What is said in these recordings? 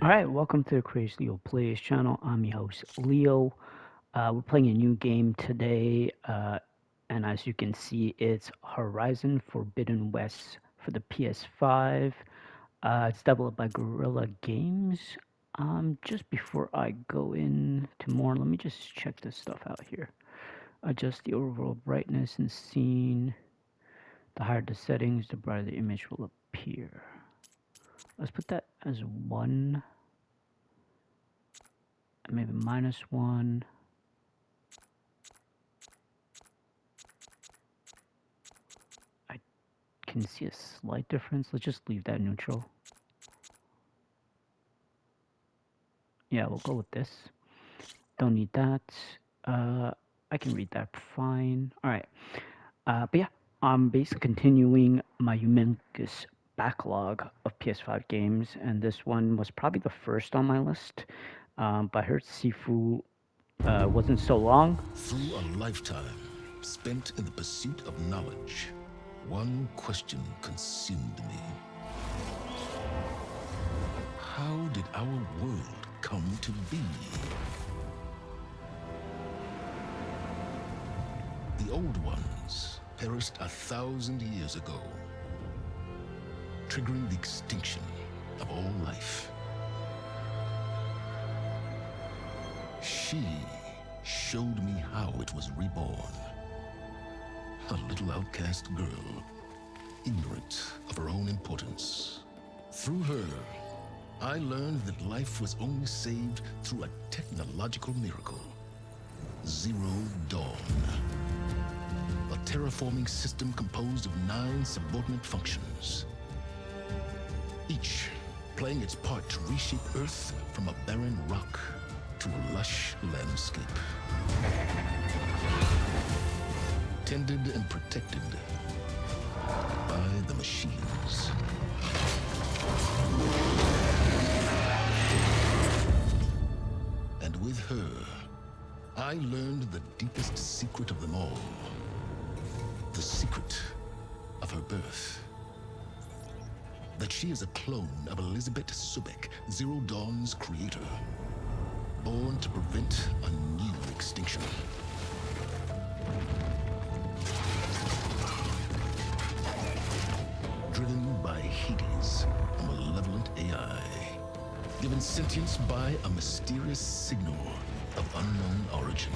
Alright, welcome to the Crazy Leo Plays channel. I'm your host, Leo. We're playing a new game today, and as you can see, it's Horizon Forbidden West for the PS5. It's developed by Guerrilla Games. Just before I go into more, let me just check this stuff out here. Adjust the overall brightness and scene. The higher the settings, the brighter the image will appear. Let's put that as 1. Maybe -1. I can see a slight difference. Let's just leave that neutral. Yeah, we'll go with this. Don't need that. I can read that fine. All right. But yeah, I'm basically continuing my humongous backlog of PS5 games, and this one was probably the first on my list. But I heard Sifu wasn't so long. Through a lifetime spent in the pursuit of knowledge, one question consumed me. How did our world come to be? The old ones perished 1,000 years ago, triggering the extinction of all life. She showed me how it was reborn. A little outcast girl, ignorant of her own importance. Through her, I learned that life was only saved through a technological miracle. Zero Dawn. A terraforming system composed of 9 subordinate functions, each playing its part to reshape Earth from a barren rock to a lush landscape. Tended and protected by the machines. And with her, I learned the deepest secret of them all. The secret of her birth. That she is a clone of Elizabeth Subek, Zero Dawn's creator. Born to prevent a new extinction. Driven by Hades, a malevolent AI. Given sentience by a mysterious signal of unknown origin.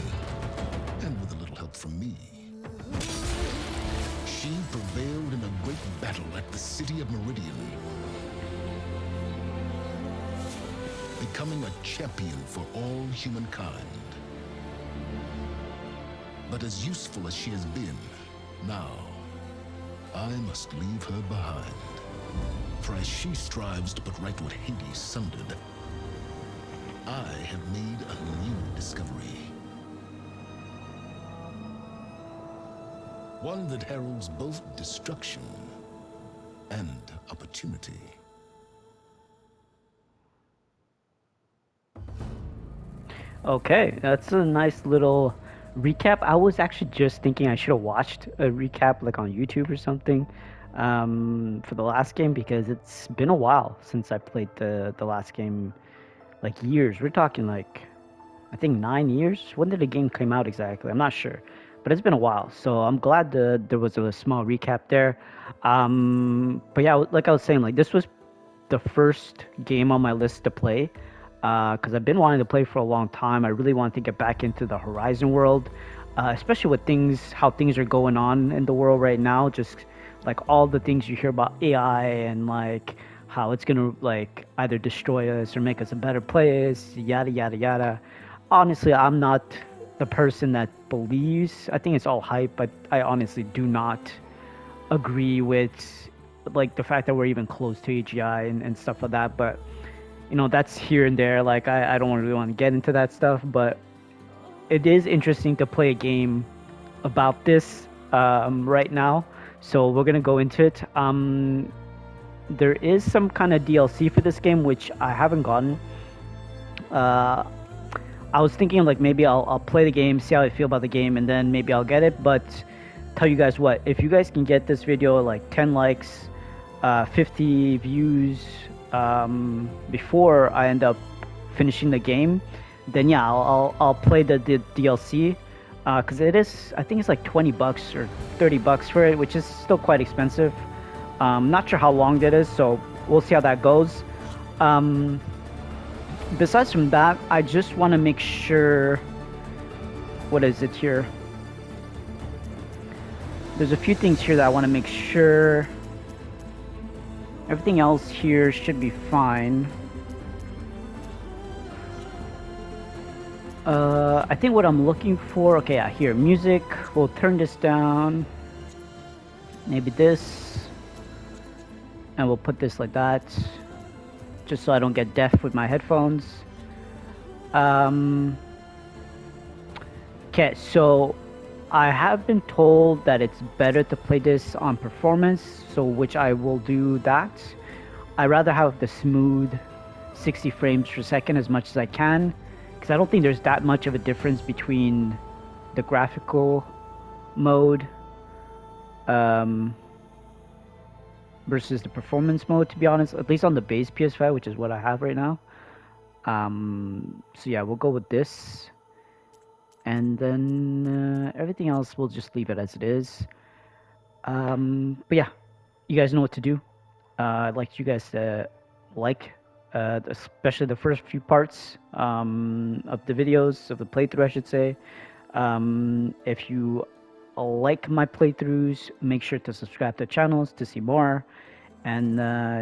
And with a little help from me. She prevailed in a great battle at the city of Meridian. Becoming a champion for all humankind. But as useful as she has been, now, I must leave her behind. For as she strives to put right what Hades sundered, I have made a new discovery. One that heralds both destruction and opportunity. Okay, that's a nice little recap. I was actually just thinking I should have watched a recap like on YouTube or something for the last game, because it's been a while since I played the last game, like years. We're talking like, I think 9 years. When did the game come out exactly? I'm not sure, but it's been a while. So I'm glad there was a small recap there. But yeah, like I was saying, like this was the first game on my list to play, because I've been wanting to play for a long time. I really want to get back into the Horizon world, especially with how things are going on in the world right now. Just like all the things you hear about AI and like how it's gonna like either destroy us or make us a better place, yada yada yada. Honestly, I'm not the person that believes. I think it's all hype, but I honestly do not agree with like the fact that we're even close to AGI and stuff like that. But that's here and there. Like I don't really want to get into that stuff, but it is interesting to play a game about this right now. So we're gonna go into it. There is some kind of DLC for this game which I haven't gotten. I was thinking like maybe I'll play the game, see how I feel about the game, and then maybe I'll get it. But tell you guys what, if you guys can get this video like 10 likes, 50 views, before I end up finishing the game, then yeah, I'll play the DLC, because it is, I think it's like $20 or $30 for it, which is still quite expensive. Not sure how long that is, so we'll see how that goes. Um, Besides from that, I just want to make sure. What is it here? There's a few things here that I want to make sure. Everything else here should be fine. I think what I'm looking for. Okay, yeah, here, music. We'll turn this down. Maybe this, and we'll put this like that, just so I don't get deaf with my headphones. Um, okay, so I have been told that it's better to play this on performance, so which I will do that. I rather have the smooth 60 frames per second as much as I can, because I don't think there's that much of a difference between the graphical mode versus the performance mode, to be honest, at least on the base PS5, which is what I have right now. So yeah, we'll go with this. And then everything else, we'll just leave it as it is. But yeah, you guys know what to do. I'd like you guys to like, especially the first few parts of the videos, of the playthrough, I should say. If you like my playthroughs, make sure to subscribe to channels to see more. And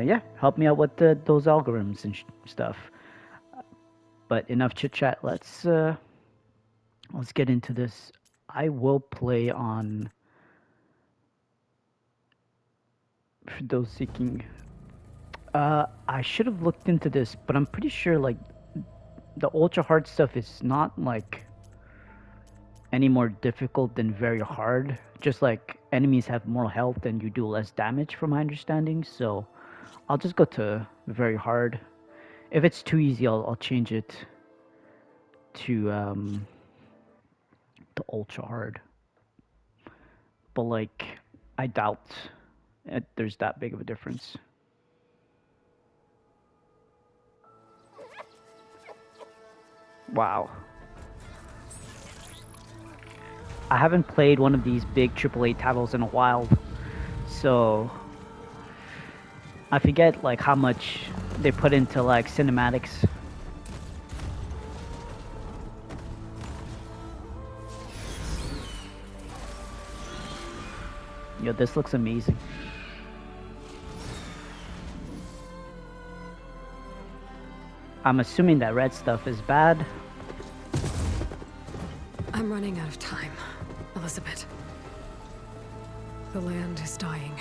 yeah, help me out with those algorithms and stuff. But enough chit chat. Let's get into this. I will play on, for those seeking. I should have looked into this, but I'm pretty sure like the ultra hard stuff is not like any more difficult than very hard. Just like enemies have more health and you do less damage, from my understanding. So I'll just go to very hard. If it's too easy, I'll change it to ultra hard. But like, I doubt there's that big of a difference. Wow. I haven't played one of these big AAA titles in a while, so I forget like how much they put into like cinematics. Yo, this looks amazing. I'm assuming that red stuff is bad. I'm running out of time, Elizabeth. The land is dying.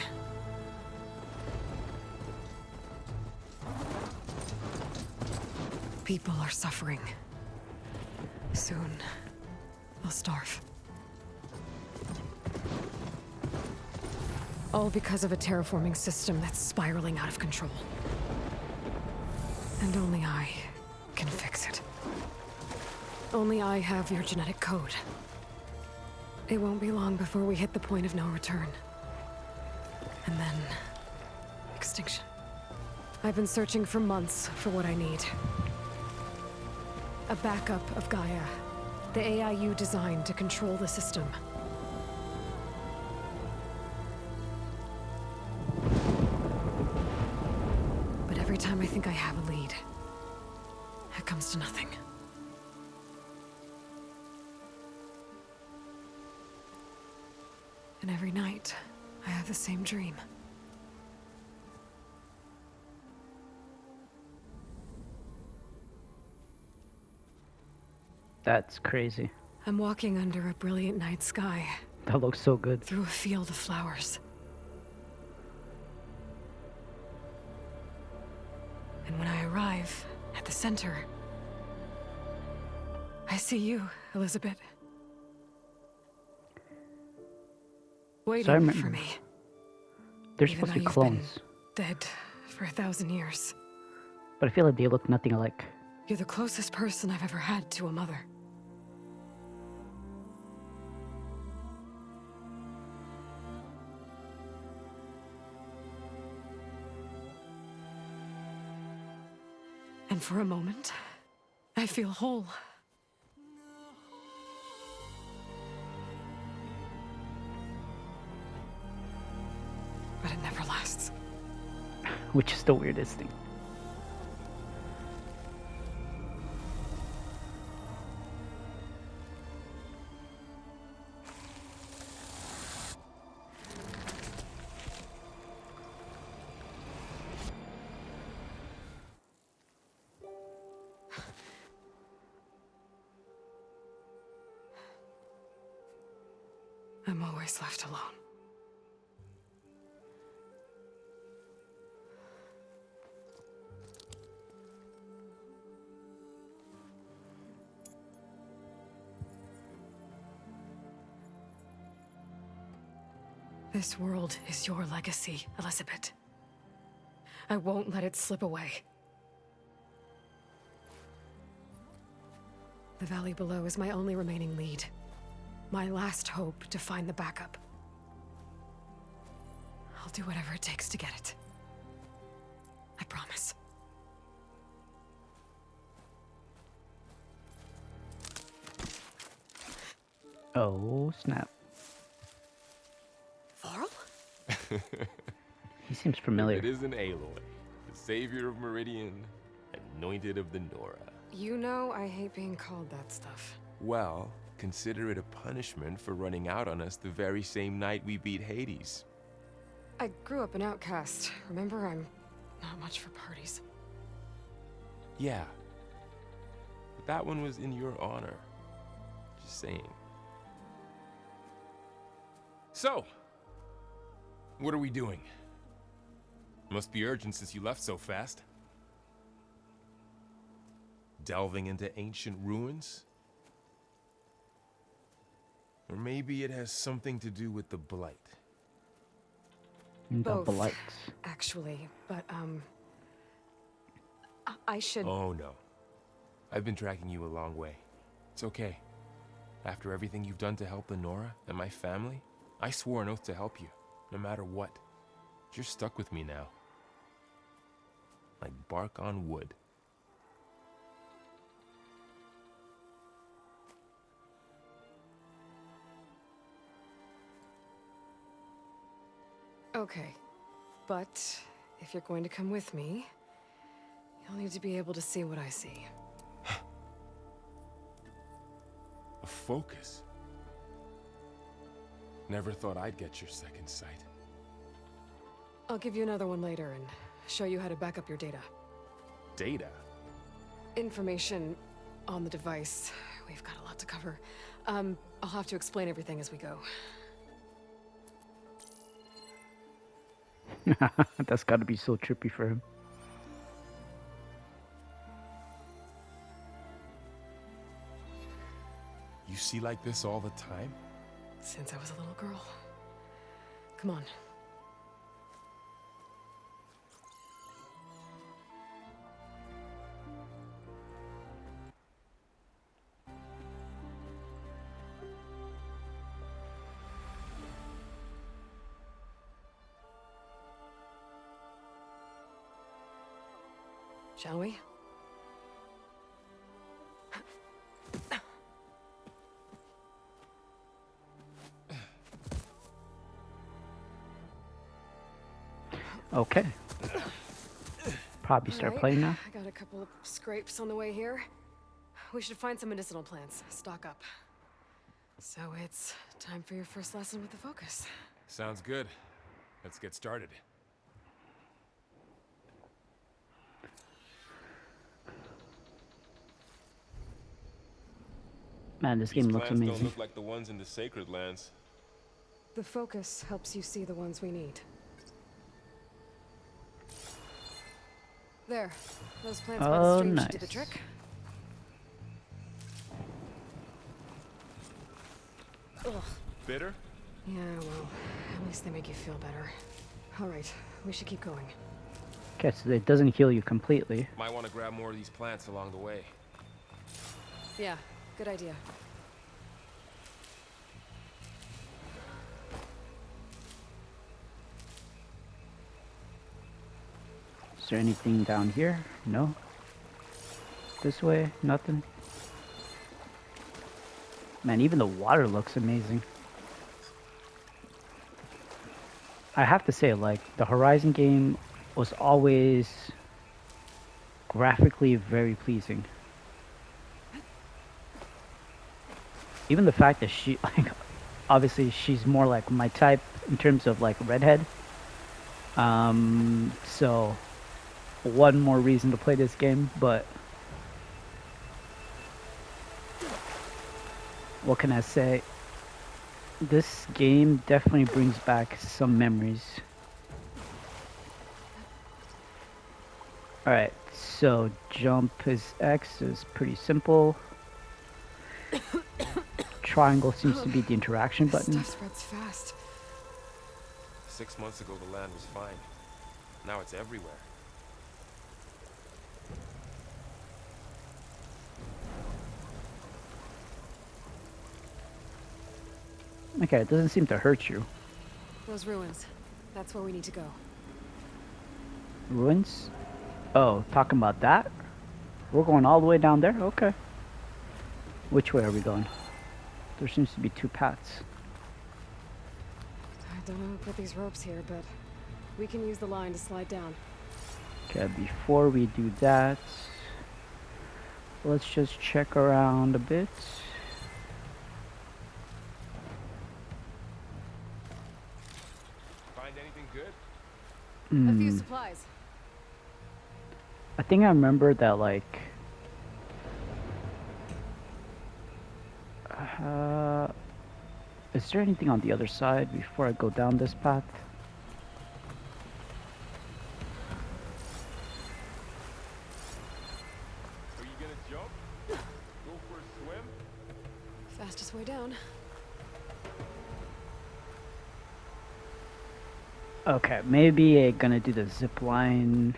People are suffering. Soon, they'll starve. All because of a terraforming system that's spiraling out of control. And only I can fix it. Only I have your genetic code. It won't be long before we hit the point of no return. And then... extinction. I've been searching for months for what I need. A backup of Gaia. The AI you designed to control the system. But every time I think I have a lead, it comes to nothing. And every night, I have the same dream. That's crazy. I'm walking under a brilliant night sky, That looks so good. through a field of flowers. And when I arrive at the center, I see you, Elizabeth. Waiting for me. They're Even supposed to be though you've clones, been dead for 1,000 years. but I feel like they look nothing alike. You're the closest person I've ever had to a mother. And for a moment, I feel whole. But it never lasts. Which is the weirdest thing. I'm always left alone. This world is your legacy, Elizabeth. I won't let it slip away. The valley below is my only remaining lead. My last hope to find the backup. I'll do whatever it takes to get it. I promise. Oh, snap. Varl? He seems familiar. It isn't Aloy, the savior of Meridian, anointed of the Nora. You know I hate being called that stuff. Well, consider it a punishment for running out on us the very same night we beat Hades. I grew up an outcast. Remember, I'm not much for parties. Yeah. But that one was in your honor. Just saying. So, what are we doing? Must be urgent since you left so fast. Delving into ancient ruins? Or maybe it has something to do with the Blight. The Both, Blights. actually, but, I should... Oh no. I've been tracking you a long way. It's okay. After everything you've done to help the Nora and my family, I swore an oath to help you, no matter what. You're stuck with me now. Like bark on wood. Okay, but if you're going to come with me, you'll need to be able to see what I see. A focus. Never thought I'd get your second sight. I'll give you another one later and show you how to back up your data. Data? Information on the device. We've got a lot to cover. I'll have to explain everything as we go. That's gotta be so trippy for him. You see like this all the time? Since I was a little girl. Come on. Shall we? Okay. Probably start Alright, playing now. I got a couple of scrapes on the way here. We should find some medicinal plants, stock up. So it's time for your first lesson with the focus. Sounds good. Let's get started. Man, this These game looks plants don't amazing. look like the ones in the Sacred Lands. The focus helps you see the ones we need. There. Those plants by the Oh, stream nice. should do the trick. Ugh. Bitter? Yeah, well, at least they make you feel better. All right, we should keep going. Okay, so it doesn't heal you completely. Might want to grab more of these plants along the way. Yeah, good idea. Is there anything down here? No? This way, nothing. Man, even the water looks amazing. I have to say, like, the Horizon game was always graphically very pleasing. Even the fact that she, like, obviously she's more like my type in terms of, like, redhead. So, one more reason to play this game, but what can I say? This game definitely brings back some memories. Alright, so jump is X is pretty simple. Triangle seems to be the interaction This button. stuff spreads fast. 6 months ago, the land was fine. Now it's everywhere. Okay, it doesn't seem to hurt you. Those ruins. That's where we need to go. Ruins? Oh, talking about that? We're going all the way down there? Okay. Which way are we going? There seems to be two paths. I don't know who put these ropes here, but we can use the line to slide down. Okay, before we do that, let's just check around a bit. Find anything good? A few supplies. I think I remember that, like, is there anything on the other side before I go down this path? Are you gonna jump? Go for a swim? Fastest way down. Okay, maybe I'm gonna do the zip line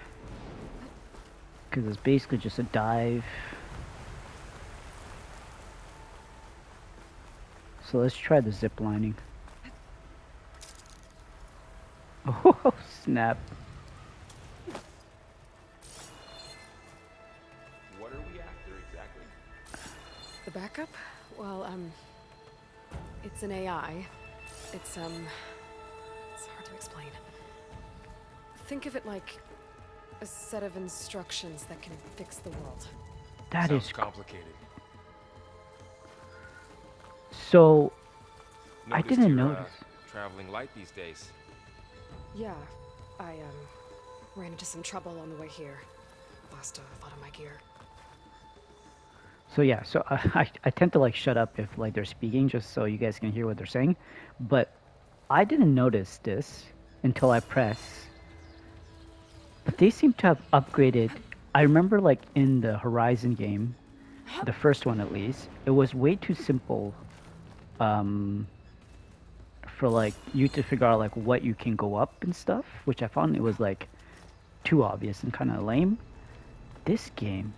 because it's basically just a dive. So let's try the zip lining. Oh, snap. What are we after exactly? The backup? Well, it's an AI. It's hard to explain. Think of it like a set of instructions that can fix the world. That Sounds is complicated. so. I Noticed didn't you're, notice. traveling light these days. Yeah, I, ran into some trouble on the way here. Lost a lot of my gear. So yeah, so I tend to like shut up if like they're speaking just so you guys can hear what they're saying, but I didn't notice this until I press. But they seem to have upgraded. I remember like in the Horizon game, the first one at least, it was way too simple for like you to figure out like what you can go up and stuff, which I found it was like too obvious and kind of lame. This game,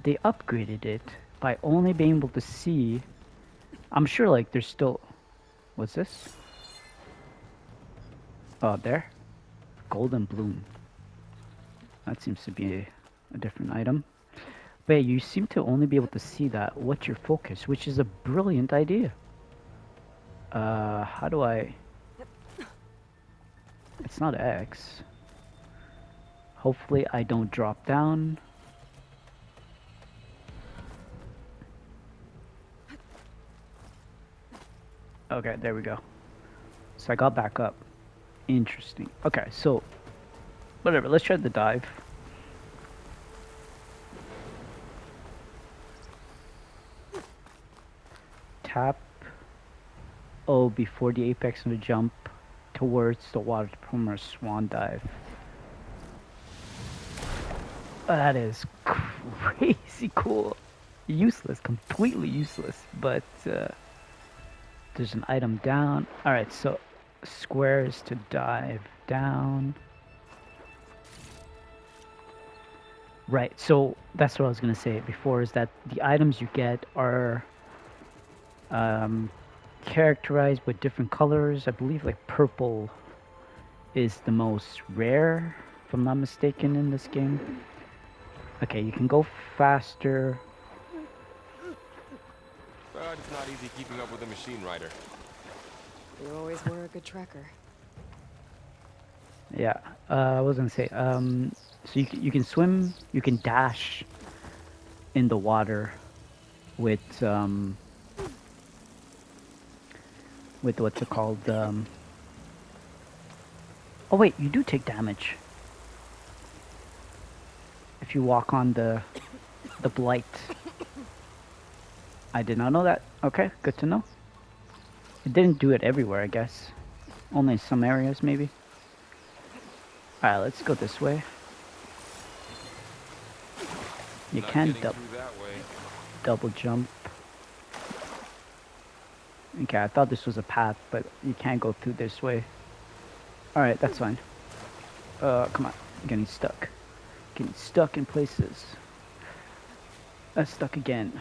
they upgraded it by only being able to see. I'm sure like there's still. What's this? Oh, there. Golden bloom. That seems to be a different item. But yeah, you seem to only be able to see that. What's your focus? Which is a brilliant idea. How do I... It's not X. Hopefully I don't drop down. Okay, there we go. So I got back up. Interesting. Okay, so... Whatever, let's try the dive. Tap O before the apex of the jump towards the water to perform a swan dive. That is crazy cool. Useless, completely useless, but there's an item down. Alright, so squares to dive down. Right, so that's what I was gonna say before, is that the items you get are characterized with different colors. I believe like purple is the most rare, if I'm not mistaken, in this game. Okay, you can go faster. But it's not easy keeping up with a machine rider. You always were a good tracker. Yeah, I was gonna say, so you can swim, you can dash in the water with what's it called? Oh wait, you do take damage if you walk on the blight. I did not know that. Okay, good to know. It didn't do it everywhere, I guess. Only in some areas, maybe. Alright, let's go this way. You Not can getting through that way. double jump. Okay, I thought this was a path, but you can't go through this way. Alright, that's fine. Come on. I'm getting stuck. Getting stuck in places. Stuck again.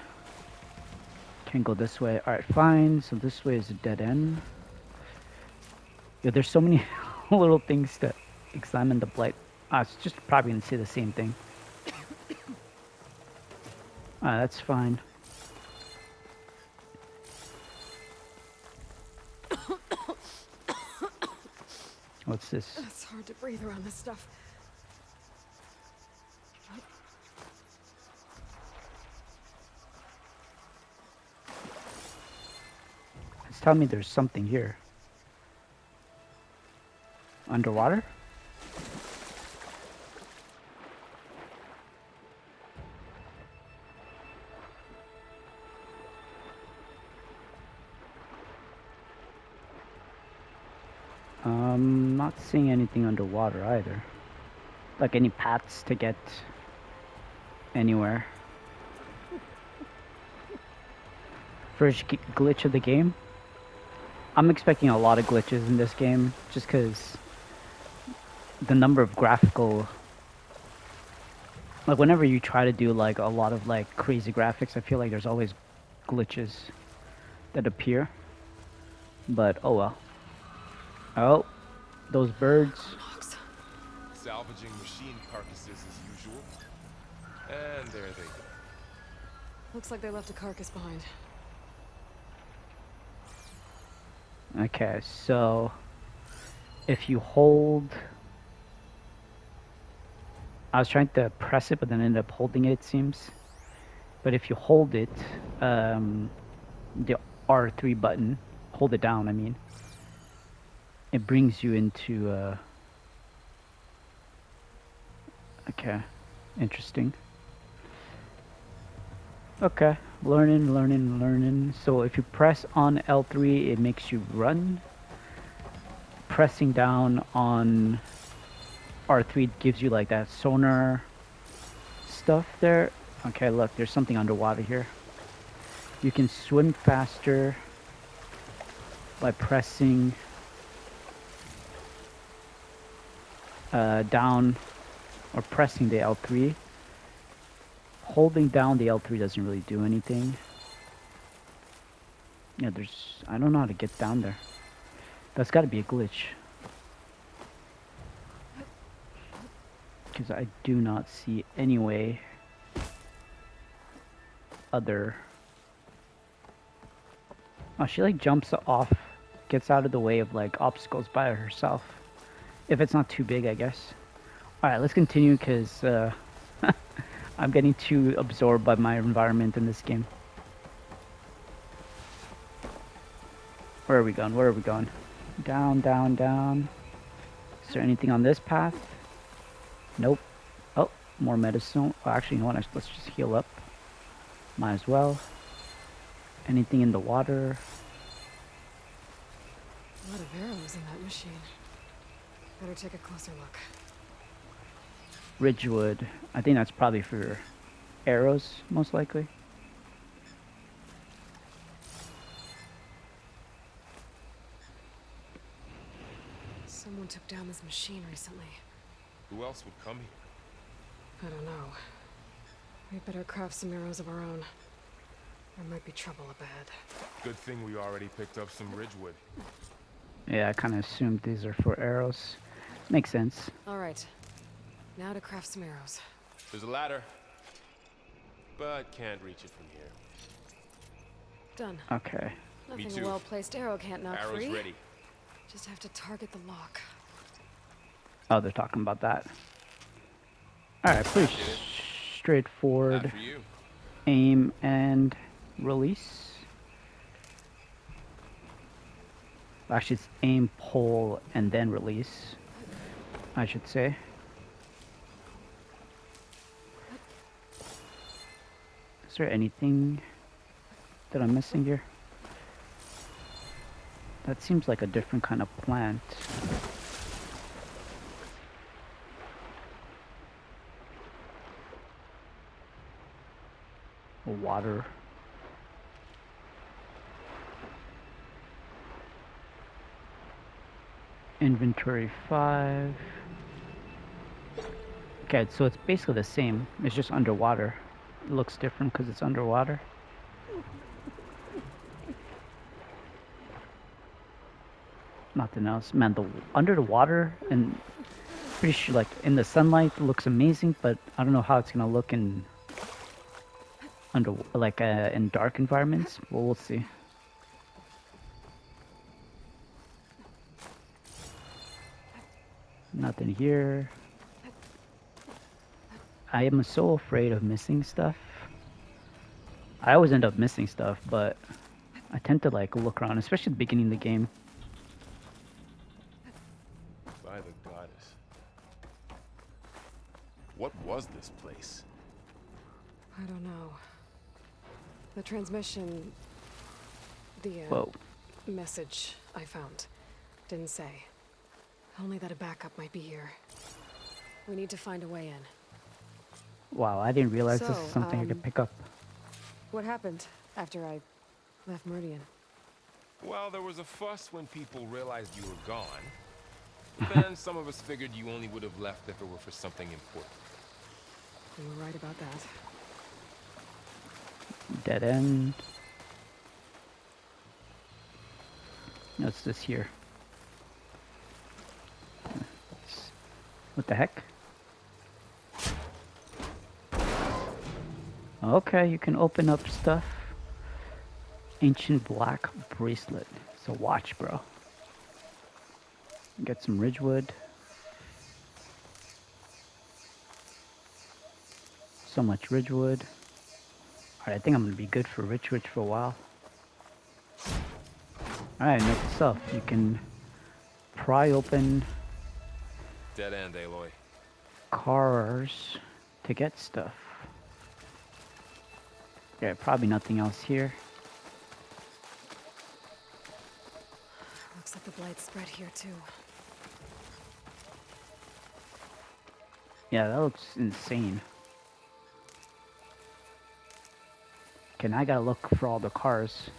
Can't go this way. Alright, fine. So this way is a dead end. Yeah, there's so many little things to examine the blight. It's just probably gonna say the same thing. That's fine. What's this? It's hard to breathe around this stuff. It's telling me there's something here. Underwater? Not seeing anything underwater either. Like any paths to get anywhere. First glitch of the game. I'm expecting a lot of glitches in this game just because the number of graphical, like whenever you try to do like a lot of like crazy graphics, I feel like there's always glitches that appear. But oh well. Oh, those birds. Salvaging machine carcasses as usual. And there they go. Looks like they left a carcass behind. Okay, so if you hold, I was trying to press it, but then ended up holding it, it seems. But if you hold it, the R3 button, hold it down, I mean, it brings you into, okay, interesting. Okay, learning. So if you press on L3, it makes you run. Pressing down on R3 gives you like that sonar stuff there. Okay, look, there's something underwater here. You can swim faster by pressing down or pressing the L3. Holding down the L3 doesn't really do anything. Yeah, I don't know how to get down there. That's got to be a glitch. Because I do not see any way other. Oh, she like jumps off, gets out of the way of like obstacles by herself. If it's not too big, I guess. Alright, let's continue because I'm getting too absorbed by my environment in this game. Where are we going? Where are we going? Down, down, down. Is there anything on this path? Nope. Oh, more medicine. Oh, actually, you know what? Let's just heal up. Might as well. Anything in the water? A lot of arrows in that machine. Better take a closer look. Ridgewood. I think that's probably for arrows, most likely. Someone took down this machine recently. Who else would come here? I don't know. We better craft some arrows of our own. There might be trouble ahead. Good thing we already picked up some ridgewood. Yeah, I kind of assumed these are for arrows. Makes sense. All right. Now to craft some arrows. There's a ladder. but can't reach it from here. Done. Okay. Me Nothing a too. well-placed arrow can't knock Arrow's free. ready. Just have to target the lock. Oh, they're talking about that. All right, pretty Did it. straightforward. After you. Aim and release. Actually, it's aim, pull, and then release, I should say. Is there anything that I'm missing here? That seems like a different kind of plant. Water. Inventory 5. Okay, so it's basically the same. It's just underwater. It looks different because it's underwater. Nothing else. Man, the under the water and pretty sure like in the sunlight it looks amazing, but I don't know how it's gonna look in under like in dark environments. Well, we'll see. Nothing here. I am so afraid of missing stuff. I always end up missing stuff, but I tend to like look around, especially at the beginning of the game. By the goddess. What was this place? I don't know. The transmission... The, Whoa. message I found didn't say. Only that a backup might be here. We need to find a way in. Wow, I didn't realize this So, is something I could pick up. What happened after I left Meridian? Well, there was a fuss when people realized you were gone. Then some of us figured you only would have left if it were for something important. You were right about that. Dead end. What's this here? What the heck? Okay, you can open up stuff. Ancient black bracelet. It's a watch, bro. Get some ridgewood. So much ridgewood. Alright, I think I'm gonna be good for ridgewood for a while. Alright, note to self. You can pry open Dead end, Aloy. cars to get stuff. Yeah, probably nothing else here. Looks like the blight spread here too. Yeah, that looks insane. Okay, now I gotta look for all the cars.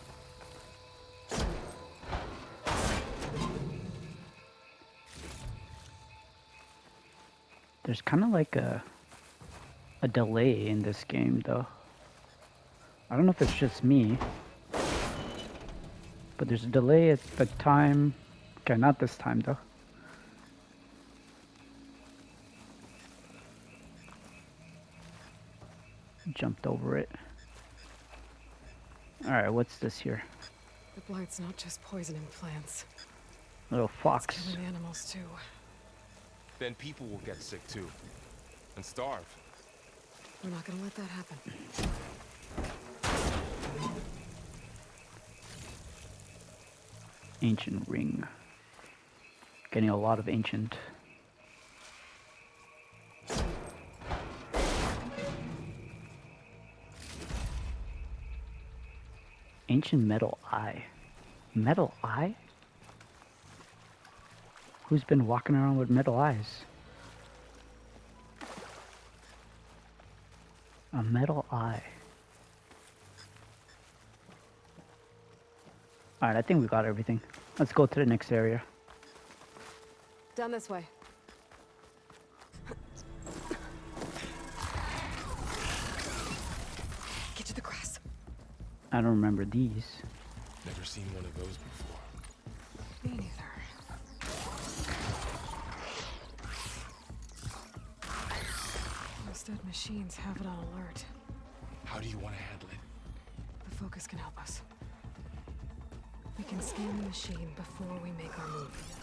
There's kind of like a delay in this game, though. I don't know if it's just me, but there's a delay at the time. Okay, not this time, though. Jumped over it. Alright, what's this here? The blight's not just poisoning plants. Little It's fox. killing animals too. Then people will get sick too. And starve. We're not gonna let that happen. Ancient ring. Getting a lot of ancient. Ancient metal eye. Metal eye? Who's been walking around with metal eyes? A metal eye. Alright, I think we got everything. Let's go to the next area. Down this way. Get to the grass. I don't remember these. Never seen one of those before. Me neither. Those dead machines have it on alert. How do you want to handle it? The focus can help us. We can scan the machine before we make our move.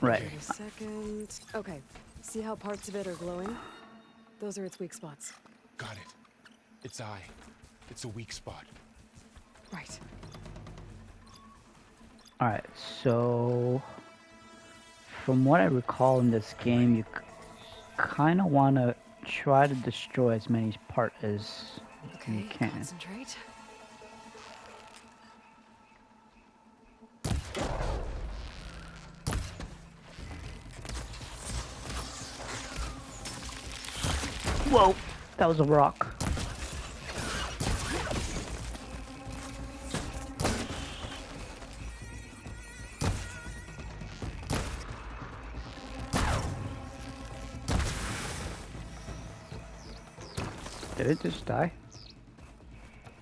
Right. Wait a second. Okay. See how parts of it are glowing? Those are its weak spots. Got it. Its eye. It's a weak spot. Right. Alright, so from what I recall in this game, you kind of want to try to destroy as many parts as you Okay, can. concentrate. Whoa, that was a rock. Did it just die?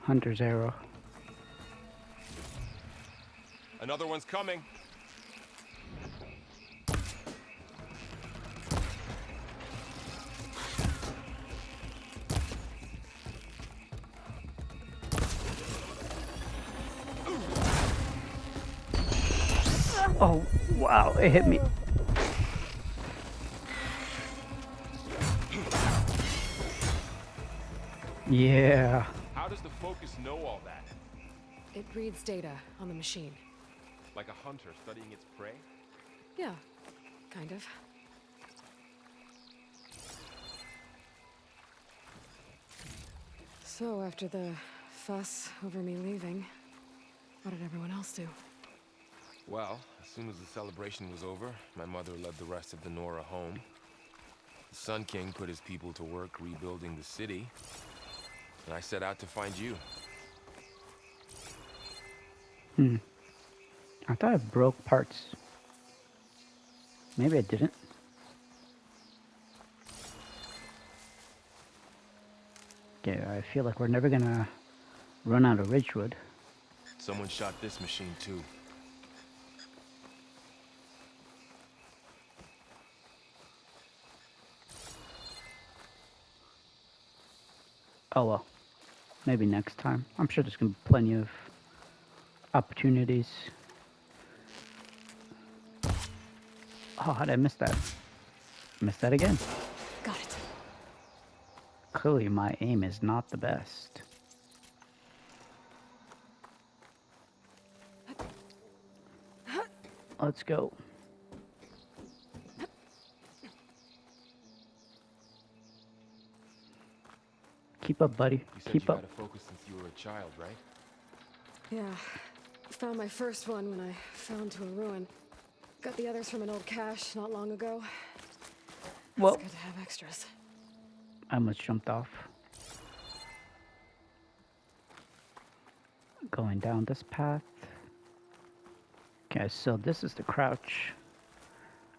Hunter's arrow. Another one's coming. Oh, wow, it hit me. Yeah. How does the focus know all that? It reads data on the machine. Like a hunter studying its prey? Yeah, kind of. So, after the fuss over me leaving, what did everyone else do? Well, as soon as the celebration was over, my mother led the rest of the Nora home. The Sun King put his people to work rebuilding the city, and I set out to find you. I thought I broke parts. Maybe I didn't. Okay, I feel like we're never gonna run out of Ridgewood. Someone shot this machine too. Oh well. Maybe next time. I'm sure there's gonna be plenty of opportunities. Oh, how did I miss that? Missed that again. Got it. Clearly my aim is not the best. Let's go. Keep up, buddy. You said Keep you up. had a focus since you were a child, right? Yeah. Found my first one when I fell into a ruin. Got the others from an old cache not long ago. Well, It's good to have extras. I almost jumped off. Going down this path. Okay, so this is the crouch.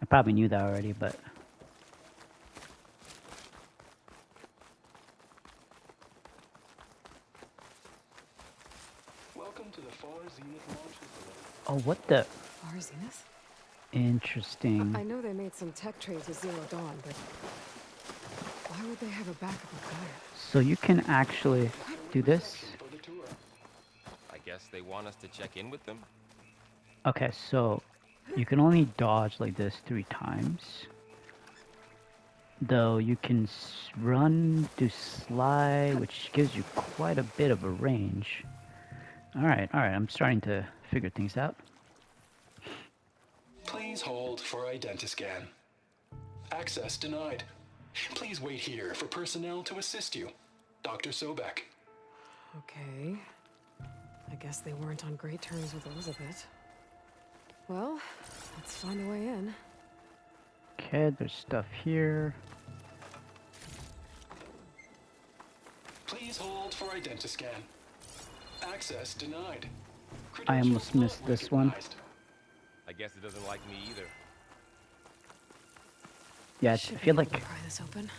I probably knew that already, but... Welcome to the Far Zenith launch facility. Oh, what the... Far Zenith? Interesting. I know they made some tech trades with Zero Dawn, but why would they have a backup of Gaia? So you can actually do this. For the tour. I guess they want us to check in with them. Okay, so you can only dodge like this 3 times. Though you can run, do slide, which gives you quite a bit of a range. Alright, I'm starting to figure things out. Please hold for Identiscan. Access denied. Please wait here for personnel to assist you. Dr. Sobek. Okay. I guess they weren't on great terms with Elizabeth. Well, let's find a way in. Okay, there's stuff here. Please hold for Identiscan. Access denied. I almost Credentials missed not this one. recognized. I guess it doesn't like me either. Yeah, Should I be feel able like to pry this open.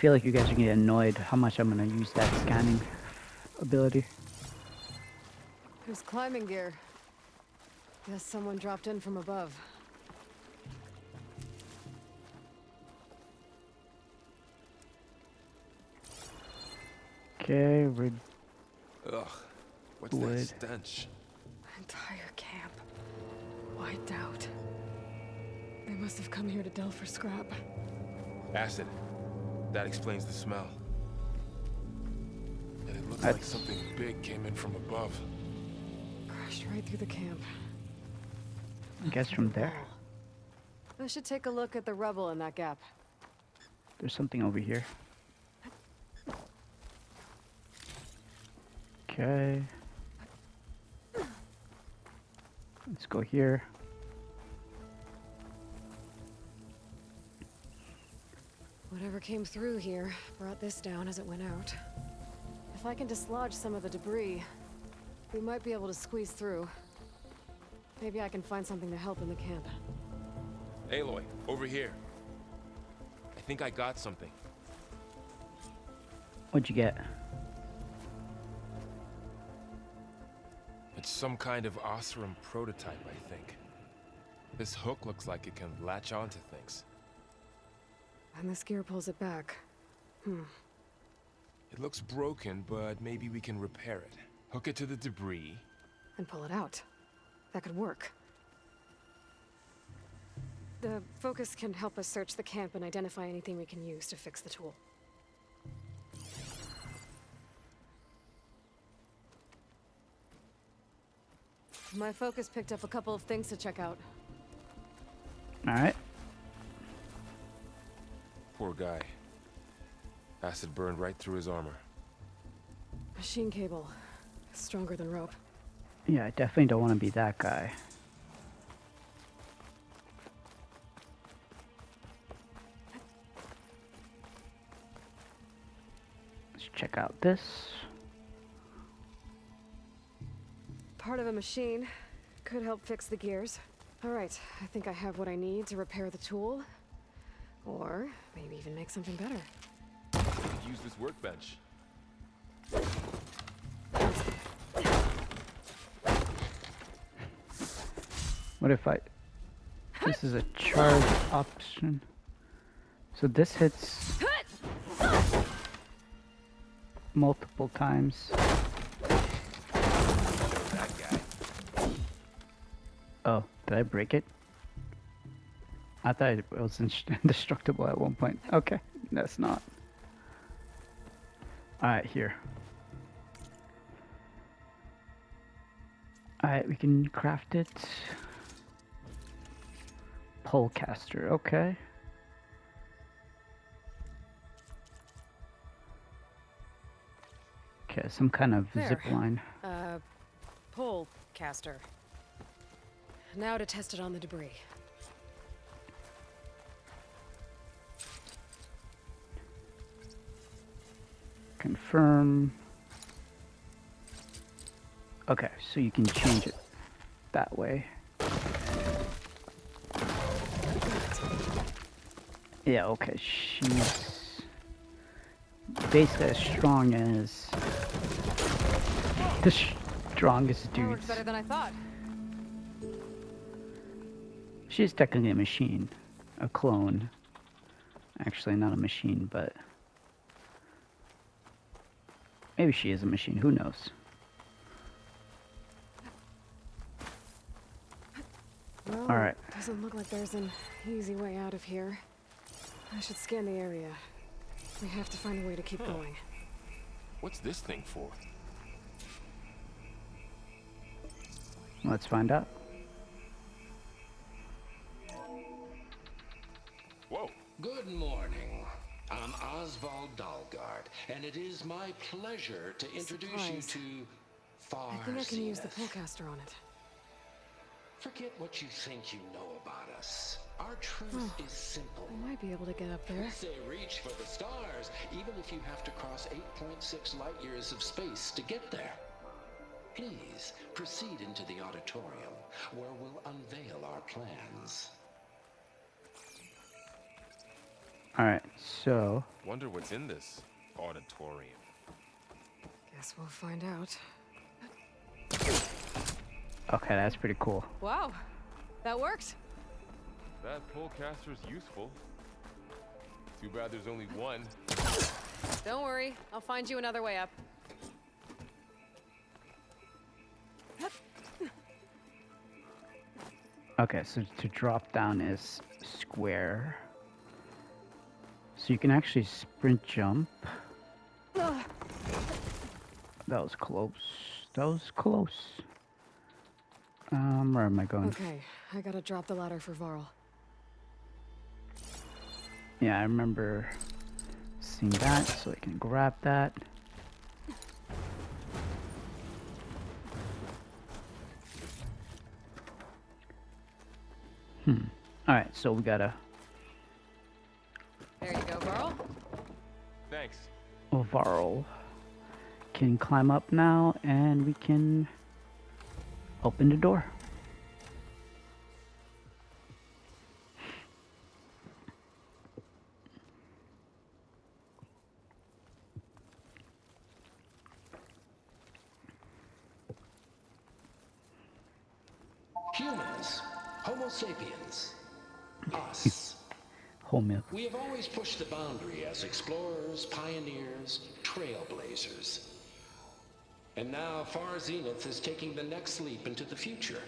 you guys are gonna get annoyed how much I'm gonna use that scanning ability. There's climbing gear. Guess someone dropped in from above. Okay, we're Ugh, what's that Wood. stench? Entire camp wiped out. They must have come here to delve for scrap. Acid. That explains the smell. And it looks like That's- something big came in from above. Crashed right through the camp. I guess from there. I should take a look at the rubble in that gap. There's something over here. Okay. Let's go here. Whatever came through here brought this down as it went out. If I can dislodge some of the debris, we might be able to squeeze through. Maybe I can find something to help in the camp. Aloy, over here. I think I got something. What'd you get? It's some kind of Osram prototype, I think. This hook looks like it can latch onto things. And this gear pulls it back. It looks broken, but maybe we can repair it. Hook it to the debris. And pull it out. That could work. The focus can help us search the camp and identify anything we can use to fix the tool. My focus picked up a couple of things to check out. Alright. Poor guy. Acid burned right through his armor. Machine cable. Stronger than rope. Yeah, I definitely don't want to be that guy. Let's check out this. Part of a machine. Could help fix the gears. Alright, I think I have what I need to repair the tool. Or maybe even make something better. We could use this workbench. What if I... This is a charge option. So this hits multiple times. That guy. Oh, did I break it? I thought it was indestructible at one point. Okay, that's not. Alright, here. Alright, we can craft it. Polecaster, okay. Okay, some kind of There. zip line. Pole caster. Now to test it on the debris. Confirm. Okay, so you can change it that way. Yeah, okay, she's basically as strong as the strongest That worked dudes. better than I thought. She's technically a machine, a clone. Actually, not a machine, but maybe she is a machine, who knows? Well, Alright. doesn't look like there's an easy way out of here. I should scan the area. We have to find a way to keep going. What's this thing for? Let's find out. Whoa. Good morning. I'm Oswald Dalgard, and it is my pleasure to introduce you Surprise. to Far I think I can use the Zenith. polecaster on it. Forget what you think you know about us. Our truth is simple. I might be able to get up there. We say reach for the stars, even if you have to cross 8.6 light years of space to get there. Please proceed into the auditorium, where we'll unveil our plans. Alright, so Wonder what's in this auditorium. Guess we'll find out. okay, that's pretty cool. Wow, that worked. That polecaster's useful. Too bad there's only one. Don't worry, I'll find you another way up. Okay, so to drop down is square. So you can actually sprint jump. That was close. That was close. Where am I going? Okay, I gotta drop the ladder for Varl. Yeah, I remember seeing that, so I can grab that. Alright, so we gotta... There you go, Varl. Thanks. Varl can climb up now, and we can open the door. Humans, Homo sapiens, us. Home. We have always pushed the boundary as explorers, pioneers, trailblazers. And now Far Zenith is taking the next leap into the future.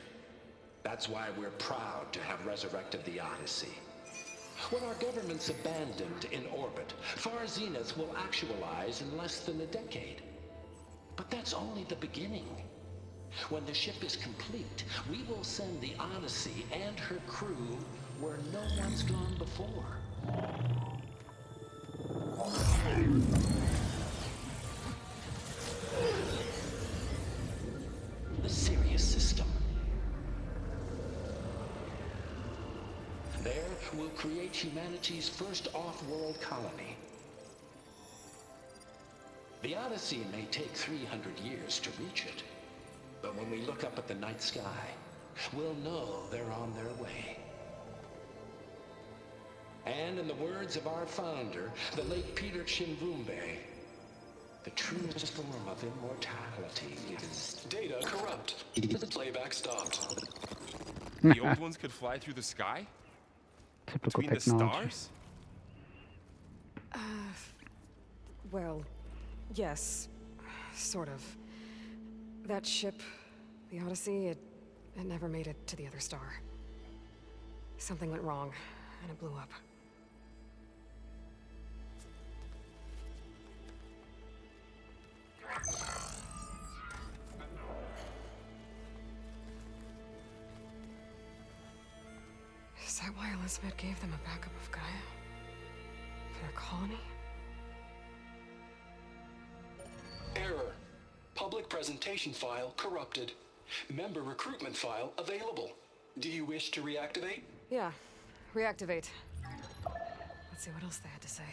That's why we're proud to have resurrected the Odyssey. What our governments abandoned in orbit, Far Zenith will actualize in less than a decade. But that's only the beginning. When the ship is complete, we will send the Odyssey and her crew where no one's gone before. The Sirius system. There, we'll create humanity's first off-world colony. The Odyssey may take 300 years to reach it. But when we look up at the night sky, we'll know they're on their way. And in the words of our founder, the late Peter Chimvumbe, the truest form of immortality is... Data corrupt. Playback stopped. The old ones could fly through the sky? Typical Between the technology. stars? Well, yes, sort of. That ship, the Odyssey, it never made it to the other star. Something went wrong, and it blew up. Is that why Elizabeth gave them a backup of Gaia? For their colony? Error. Public presentation file corrupted. Member recruitment file available. Do you wish to reactivate? Yeah, reactivate. Let's see what else they had to say.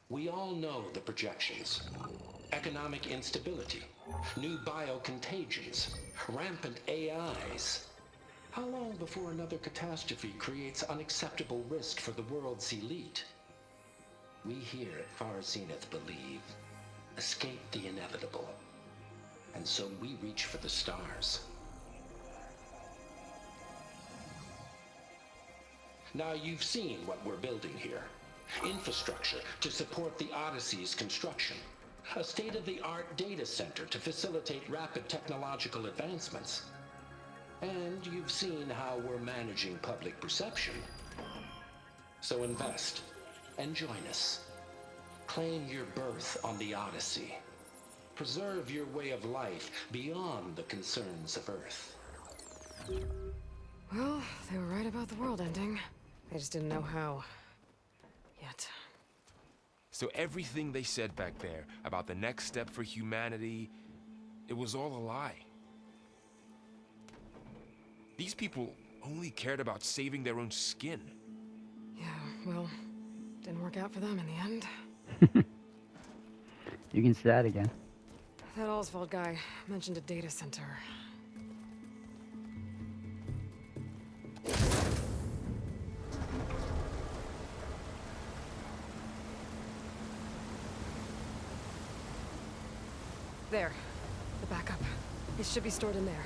We all know the projections. Economic instability, new biocontagions, rampant AIs. How long before another catastrophe creates unacceptable risk for the world's elite? We here at Far Zenith believe, escape the inevitable. And so we reach for the stars. Now you've seen what we're building here. Infrastructure to support the Odyssey's construction. A state-of-the-art data center to facilitate rapid technological advancements. And you've seen how we're managing public perception. So invest and join us. Claim your berth on the Odyssey. Preserve your way of life beyond the concerns of Earth. Well, they were right about the world ending. They just didn't know how. Yet. So everything they said back there about the next step for humanity, it was all a lie. These people only cared about saving their own skin. Yeah, well, didn't work out for them in the end. You can say that again. That Oswald guy mentioned a data center. There. The backup. It should be stored in there.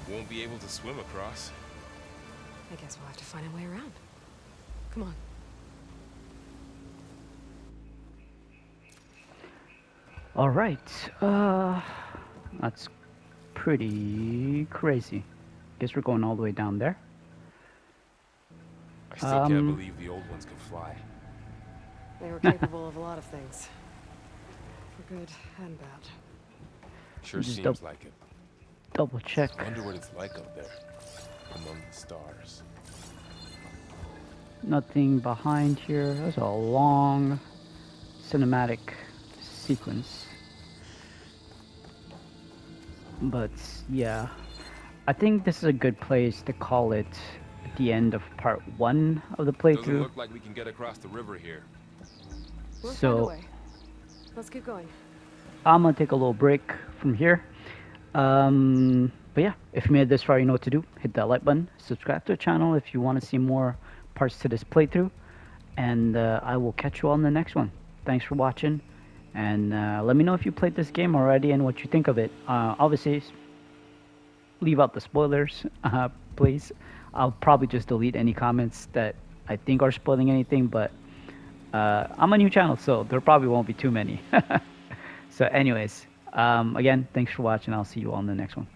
Won't be able to swim across. I guess we'll have to find a way around. Come on. All right. That's pretty crazy. Guess we're going all the way down there. I still can't believe the old ones could fly. They were capable of a lot of things. For good and bad. Sure Just seems like it. double check. I wonder what it's like out there, among the stars. Nothing behind here. That's a long cinematic sequence. But yeah, I think this is a good place to call it at the end of part 1 of the Doesn't playthrough. look like we can get across the river here. We'll find a So way. Let's keep going. I'm gonna take a little break from here. But yeah, if you made it this far, you know what to do. Hit that like button, subscribe to the channel if you want to see more parts to this playthrough, and I will catch you all in the next one. Thanks for watching, and let me know if you played this game already and what you think of it. Obviously, leave out the spoilers, please. I'll probably just delete any comments that I think are spoiling anything, but I'm a new channel, so there probably won't be too many. So anyways, again, thanks for watching. I'll see you all in the next one.